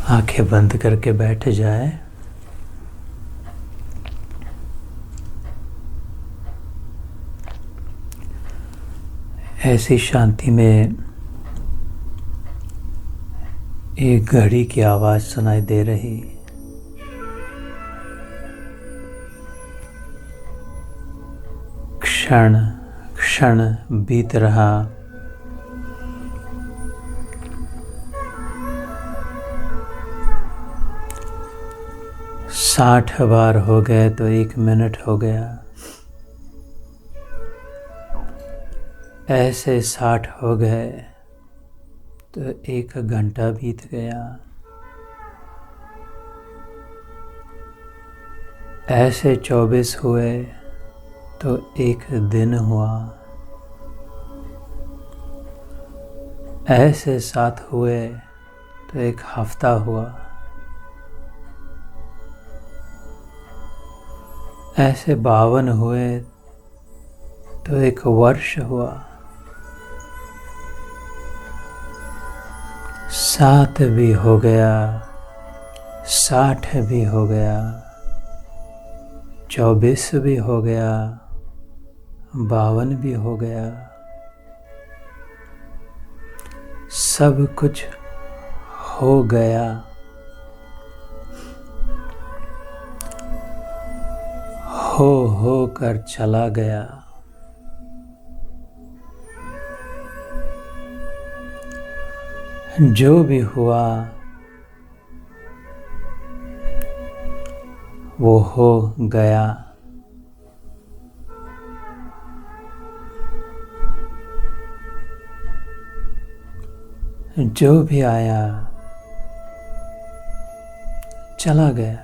आंखें बंद करके बैठ जाए। ऐसी शांति में एक घड़ी की आवाज़ सुनाई दे रही। क्षण क्षण बीत रहा। साठ बार हो गए तो 1 मिनट हो गया। ऐसे 60 हो गए तो 1 घंटा बीत गया। ऐसे 24 हुए तो 1 दिन हुआ। ऐसे 7 हुए तो 1 हफ्ता हुआ। ऐसे 52 हुए तो 1 वर्ष हुआ। 7 भी हो गया, 60 भी हो गया, 24 भी हो गया, 52 भी हो गया। सब कुछ हो गया। हो कर चला गया। जो भी हुआ वो हो गया। जो भी आया चला गया।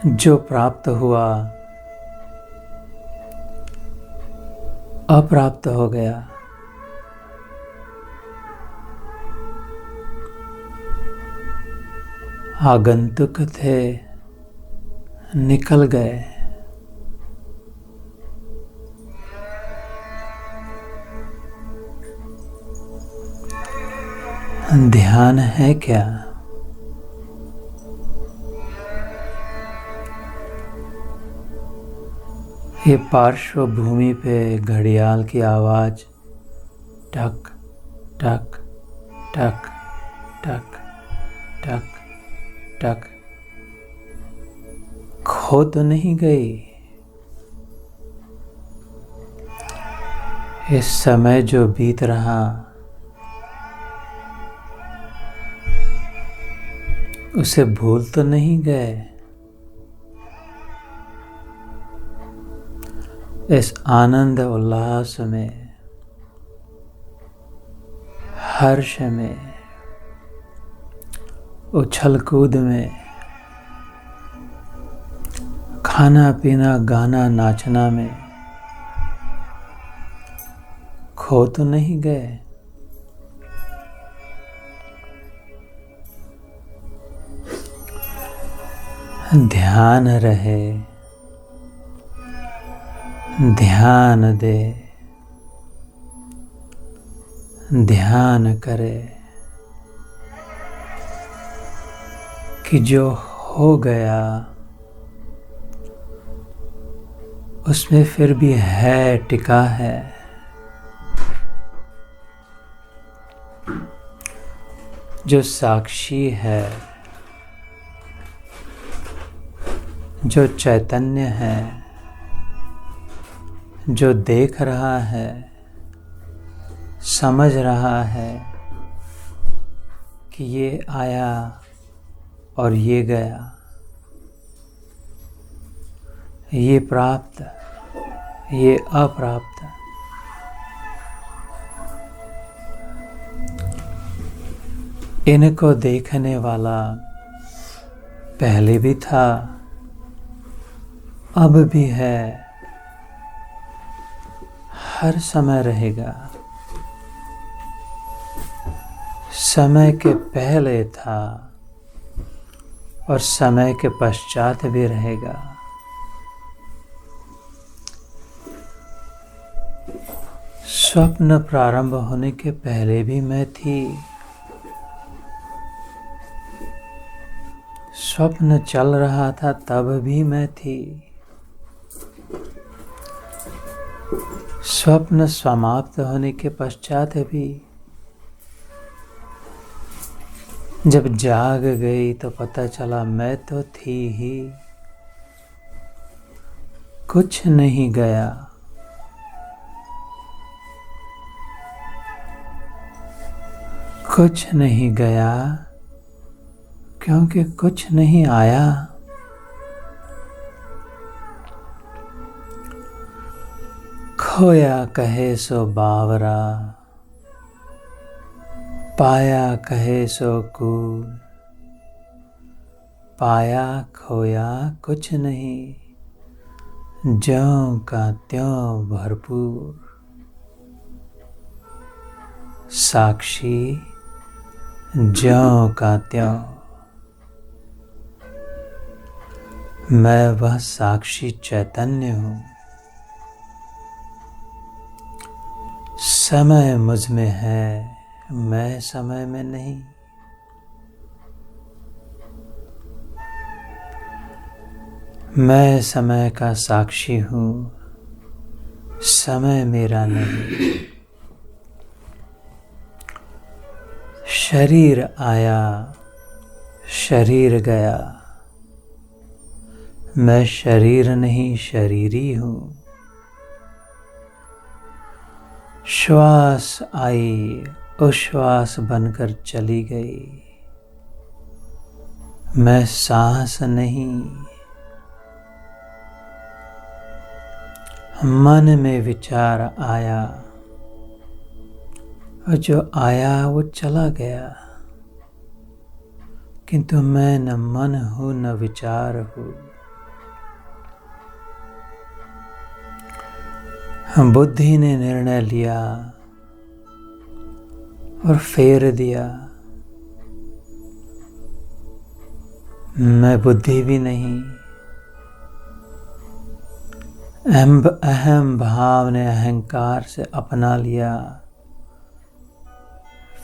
जो प्राप्त हुआ अप्राप्त हो गया। आगंतुक थे, निकल गए। ध्यान है क्या? ये पार्श्व भूमि पे घड़ियाल की आवाज़ टक टक टक टक टक टक खो तो नहीं गई? इस समय जो बीत रहा उसे भूल तो नहीं गए? इस आनंद उल्लास में, हर्ष में, उछल कूद में, खाना पीना गाना नाचना में खो तो नहीं गए? ध्यान रहे, ध्यान दे, ध्यान करे कि जो हो गया उसमें फिर भी है, टिका है। जो साक्षी है, जो चैतन्य है, जो देख रहा है, समझ रहा है कि ये आया और ये गया, ये प्राप्त, ये अप्राप्त। इनको देखने वाला पहले भी था, अब भी है, हर समय रहेगा। समय के पहले था और समय के पश्चात भी रहेगा। स्वप्न प्रारंभ होने के पहले भी मैं थी। स्वप्न चल रहा था तब भी मैं थी। स्वप्न समाप्त होने के पश्चात भी जब जाग गई तो पता चला मैं तो थी ही। कुछ नहीं गया। कुछ नहीं गया क्योंकि कुछ नहीं आया। खोया कहे सो बावरा, पाया कहे सो कूल, पाया खोया कुछ नहीं, ज्यों का त्यों भरपूर। साक्षी ज्यों का त्यों। मैं वह साक्षी चैतन्य हूँ। समय मुझ में है, मैं समय में नहीं। मैं समय का साक्षी हूँ, समय मेरा नहीं। शरीर आया, शरीर गया। मैं शरीर नहीं, शरीरी हूँ। श्वास आई, उश्वास बनकर चली गई। मैं सांस नहीं। मन में विचार आया और जो आया वो चला गया, किंतु मैं न मन हूँ न विचार हूँ। बुद्धि ने निर्णय लिया और फेर दिया। मैं बुद्धि भी नहीं। अहम भाव ने अहंकार से अपना लिया,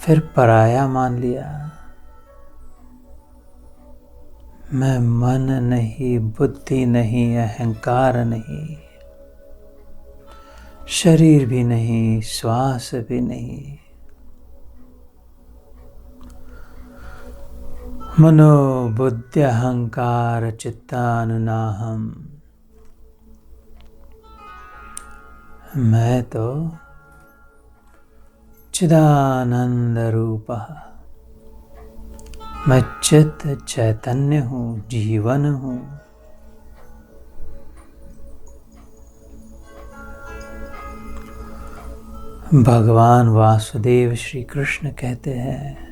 फिर पराया मान लिया। मैं मन नहीं, बुद्धि नहीं, अहंकार नहीं, शरीर भी नहीं, श्वास भी नहीं। मनो बुद्धि अहंकार चित्तानुनाहम। मैं तो चिदानंद रूपः। मैं चित्त चैतन्य हूँ, जीवन हूँ। भगवान वासुदेव श्री कृष्ण कहते हैं,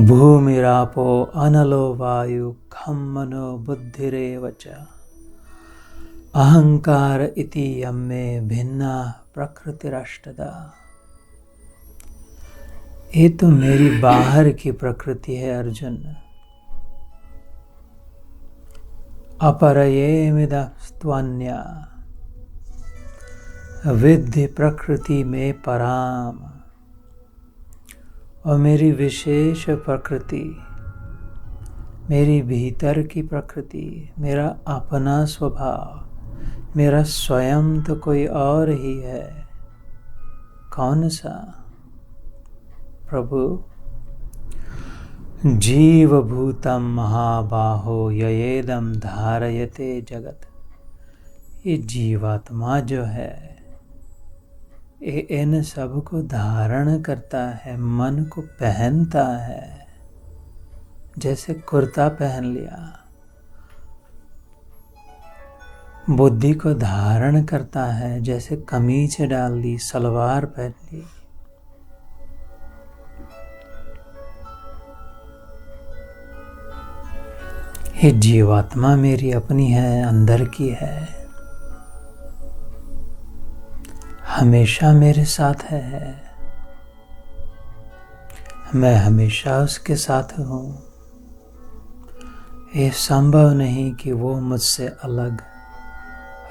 भूमिरापो अनलो वायु खम मनो बुद्धिरेव च, अहंकार इति यम्मे भिन्ना प्रकृतिरष्टदा। ये तो मेरी बाहर की प्रकृति है अर्जुन। अपरयेमिदस्त्वन्या विद्धि प्रकृति में पराम। और मेरी विशेष प्रकृति, मेरी भीतर की प्रकृति, मेरा अपना स्वभाव, मेरा स्वयं तो कोई और ही है। कौन सा? प्रभु, जीवभूतम महाबाहो ययेदम धारयते जगत। ये जीवात्मा जो है, ये इन सब को धारण करता है, मन को पहनता है। जैसे कुर्ता पहन लिया, बुद्धि को धारण करता है, जैसे कमीज डाल ली, सलवार पहन ली। ये जीवात्मा मेरी अपनी है, अंदर की है, हमेशा मेरे साथ है। मैं हमेशा उसके साथ हूँ। ये संभव नहीं कि वो मुझसे अलग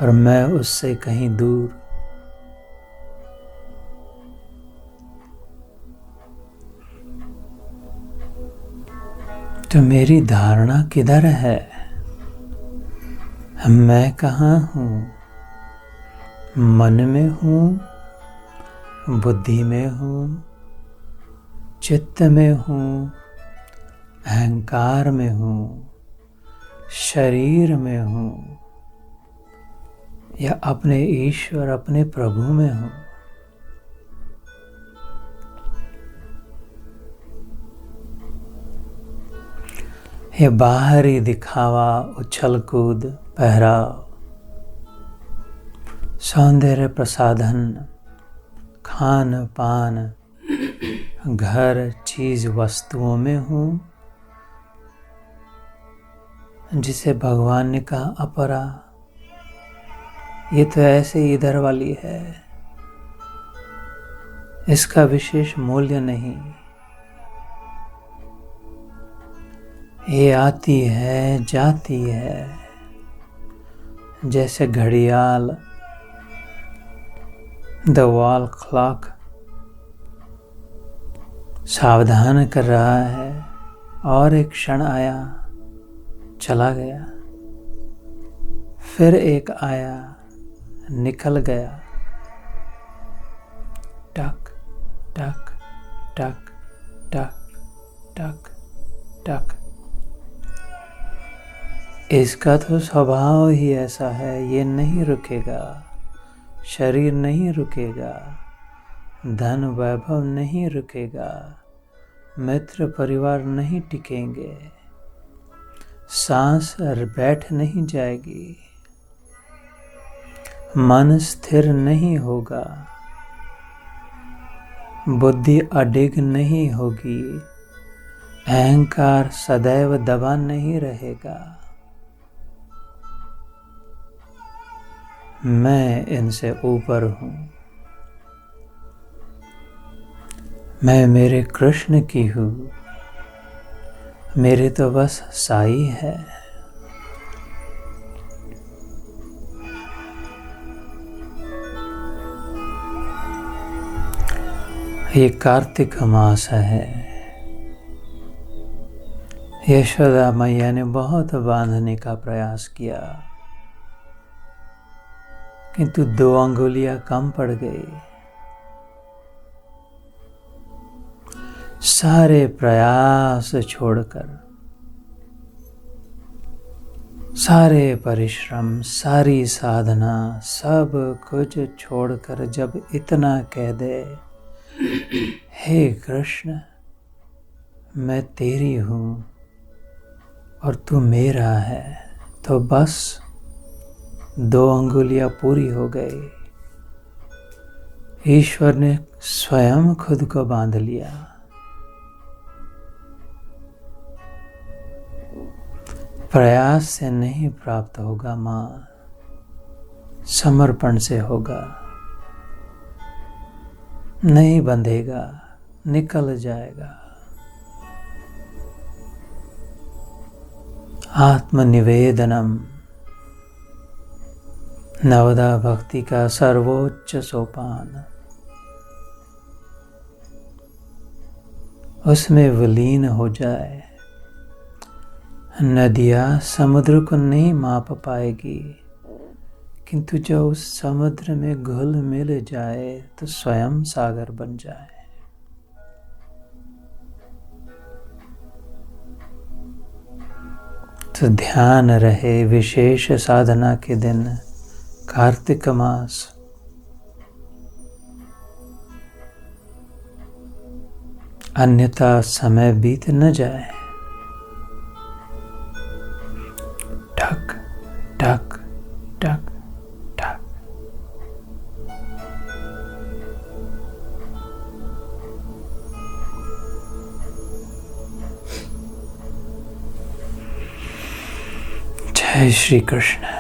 और मैं उससे कहीं दूर। तो मेरी धारणा किधर है? मैं कहाँ हूँ? मन में हूँ, बुद्धि में हूँ, चित्त में हूँ, अहंकार में हूँ, शरीर में हूँ, या अपने ईश्वर अपने प्रभु में हूँ? ये बाहरी दिखावा, उछल कूद, पहराव, सौंदर्य प्रसाधन, खान पान, घर, चीज, वस्तुओं में हूँ, जिसे भगवान ने कहा अपरा, ये तो ऐसे इधर वाली है, इसका विशेष मूल्य नहीं, ये आती है जाती है, जैसे घड़ियाल, द वॉल क्लॉक सावधान कर रहा है, और एक क्षण आया, चला गया, फिर एक आया, निकल गया, टक टक टक टक टक टक। इसका तो स्वभाव ही ऐसा है, ये नहीं रुकेगा, शरीर नहीं रुकेगा, धन वैभव नहीं रुकेगा, मित्र परिवार नहीं टिकेंगे, सांस बैठ नहीं जाएगी, मन स्थिर नहीं होगा, बुद्धि अडिग नहीं होगी, अहंकार सदैव दबा नहीं रहेगा। मैं इनसे ऊपर हूँ, मैं मेरे कृष्ण की हूँ, मेरे तो बस साई है। ये कार्तिक मास है। यशोदा मैया ने बहुत बांधने का प्रयास किया, किंतु 2 अंगुलियां कम पड़ गई। सारे प्रयास छोड़कर, सारे परिश्रम, सारी साधना, सब कुछ छोड़कर जब इतना कह दे, हे कृष्ण मैं तेरी हूँ और तू मेरा है, तो बस 2 अंगुलियां पूरी हो गई। ईश्वर ने स्वयं खुद को बांध लिया। प्रयास से नहीं प्राप्त होगा माँ, समर्पण से होगा। नहीं बंधेगा, निकल जाएगा। आत्मनिवेदनम नवदा भक्ति का सर्वोच्च सोपान, उसमें विलीन हो जाए। नदियाँ समुद्र को नहीं माप पाएगी, किंतु जो उस समुद्र में घुल मिल जाए तो स्वयं सागर बन जाए। तो ध्यान रहे, विशेष साधना के दिन, कार्तिक मास, अन्यथा समय बीत न जाए। टक टक टक टक। जय श्री कृष्ण।